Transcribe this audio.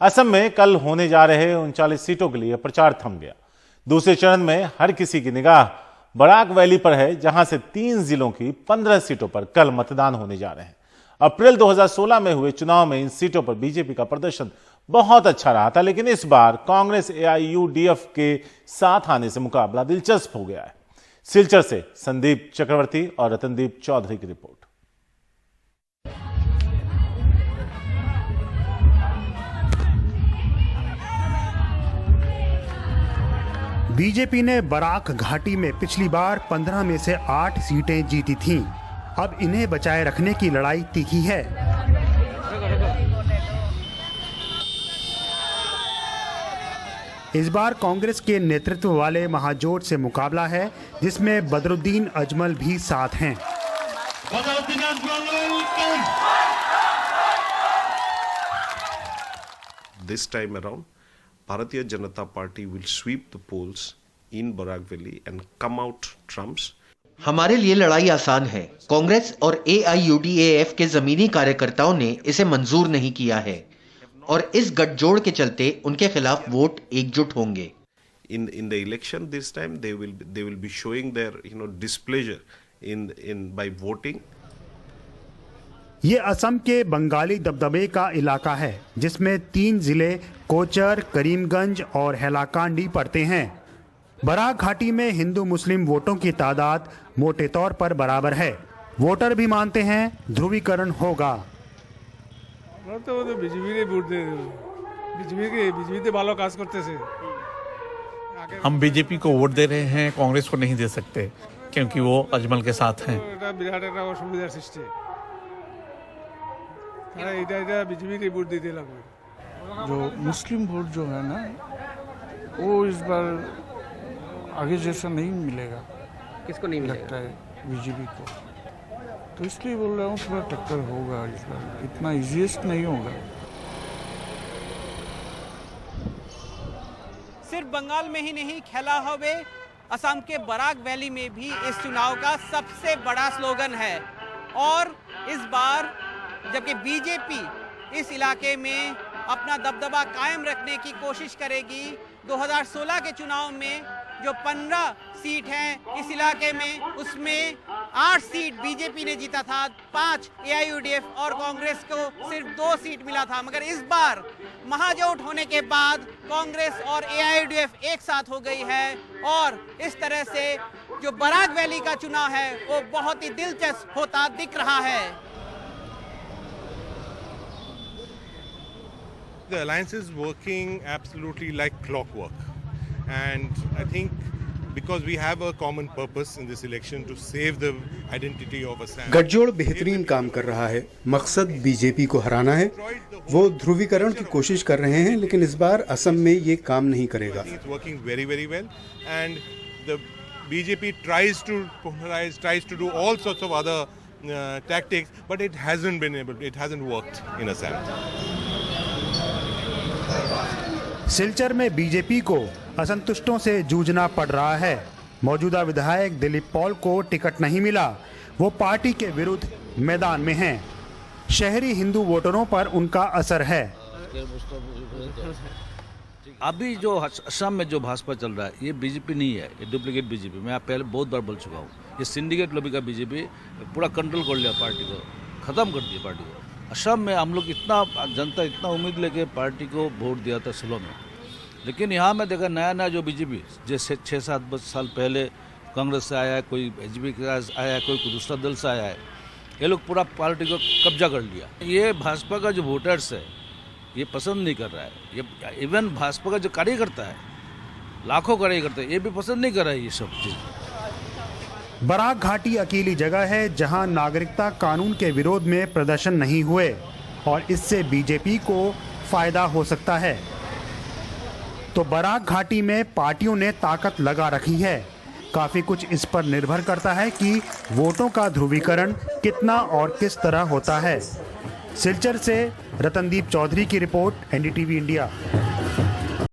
असम में कल होने जा रहे 39 सीटों के लिए प्रचार थम गया। दूसरे चरण में हर किसी की निगाह बराक वैली पर है, जहां से 3 जिलों की 15 सीटों पर कल मतदान होने जा रहे हैं। अप्रैल 2016 में हुए चुनाव में इन सीटों पर बीजेपी का प्रदर्शन बहुत अच्छा रहा था, लेकिन इस बार कांग्रेस AIUDF के साथ आने से मुकाबला दिलचस्प हो गया है। सिलचर से संदीप चक्रवर्ती और रतनदीप चौधरी की रिपोर्ट। बीजेपी ने बराक घाटी में पिछली बार 15 में से 8 सीटें जीती थीं। अब इन्हें बचाए रखने की लड़ाई तीखी है। इस बार कांग्रेस के नेतृत्व वाले महाजोट से मुकाबला है, जिसमें बदरुद्दीन अजमल भी साथ हैं। This time around, Bharatiya Janata Party will sweep the polls in Barak Valley and come out trumps. हमारे लिए लड़ाई आसान है। कांग्रेस और AIUDF के जमीनी कार्यकर्ताओं ने इसे मंजूर नहीं किया है और इस गठजोड़ के चलते उनके खिलाफ वोट एकजुट होंगे। In the election this time they will be showing their displeasure by voting. ये असम के बंगाली दबदबे का इलाका है, जिसमें 3 जिले कोचर, करीमगंज और हैलाकांडी पड़ते हैं। बराक घाटी में हिंदू मुस्लिम वोटों की तादाद मोटे तौर पर बराबर है। वोटर भी मानते हैं ध्रुवीकरण होगा। हम बीजेपी को वोट दे रहे हैं, कांग्रेस को नहीं दे सकते क्योंकि वो अजमल के साथ हैं। जो मुस्लिम वोट जो है ना, वो इस बार आगे जैसा नहीं मिलेगा। किसको नहीं मिलेगा? लगता है बीजेपी को, तो इसलिए बोल रहा हूँ थोड़ा टक्कर होगा इस बार, इतना इजीएस्ट नहीं होगा। सिर्फ बंगाल में ही नहीं, खेला हवे असम के बराक वैली में भी इस चुनाव का सबसे बड़ा स्लोगन है। और इस बार जबकि बीजेपी इस इलाके में अपना दबदबा कायम रखने की कोशिश करेगी, 2016 के चुनाव में जो 15 सीट हैं इस इलाके में, उसमें 8 सीट बीजेपी ने जीता था, 5 AIUDF और कांग्रेस को सिर्फ 2 सीट मिला था। मगर इस बार महाजोट होने के बाद कांग्रेस और AIUDF एक साथ हो गई है और इस तरह से जो बराक वैली का चुनाव है वो बहुत ही दिलचस्प होता दिख रहा है। The alliance is working absolutely like clockwork, and I think because we have a common purpose in this election to save the identity of Assam. गठजोड़ बेहतरीन काम कर रहा है। मकसद बीजेपी को हराना है। वो ध्रुवीकरण की कोशिश कर रहे हैं, लेकिन इस बार असम में ये काम नहीं करेगा। It's working very well, and the BJP tries to polarize, tries to do all sorts of other tactics, but it hasn't worked in Assam. Silchar में बीजेपी को असंतुष्टों से जूझना पड़ रहा है। मौजूदा विधायक दिलीप पॉल को टिकट नहीं मिला, वो पार्टी के विरुद्ध मैदान में हैं। शहरी हिंदू वोटरों पर उनका असर है। अभी जो असम में जो भाजपा चल रहा है, ये बीजेपी नहीं है, ये डुप्लीकेट बीजेपी। मैं पहले बहुत बार बोल चुका हूँ, ये सिंडिकेट लॉबी का बीजेपी पूरा कंट्रोल कर लिया, पार्टी को ख़त्म कर दिया। पार्टी को असम में हम लोग जनता इतना उम्मीद लेके पार्टी को वोट दिया था स्लो में, लेकिन यहाँ में देखा नया जो बीजेपी जैसे 6-7 साल पहले कांग्रेस से आया है, कोई BJP का आया है, कोई दूसरा दल से आया है, ये लोग पूरा पार्टी को कब्जा कर लिया। ये भाजपा का जो वोटर्स है ये पसंद नहीं कर रहा है। ये इवन भाजपा का जो कार्यकर्ता है, लाखों कार्यकर्ता है, ये भी पसंद नहीं कर रहा है ये सब चीज़। बराक घाटी अकेली जगह है जहां नागरिकता कानून के विरोध में प्रदर्शन नहीं हुए और इससे बीजेपी को फायदा हो सकता है। तो बराक घाटी में पार्टियों ने ताकत लगा रखी है। काफी कुछ इस पर निर्भर करता है कि वोटों का ध्रुवीकरण कितना और किस तरह होता है। सिलचर से रतनदीप चौधरी की रिपोर्ट, NDTV इंडिया।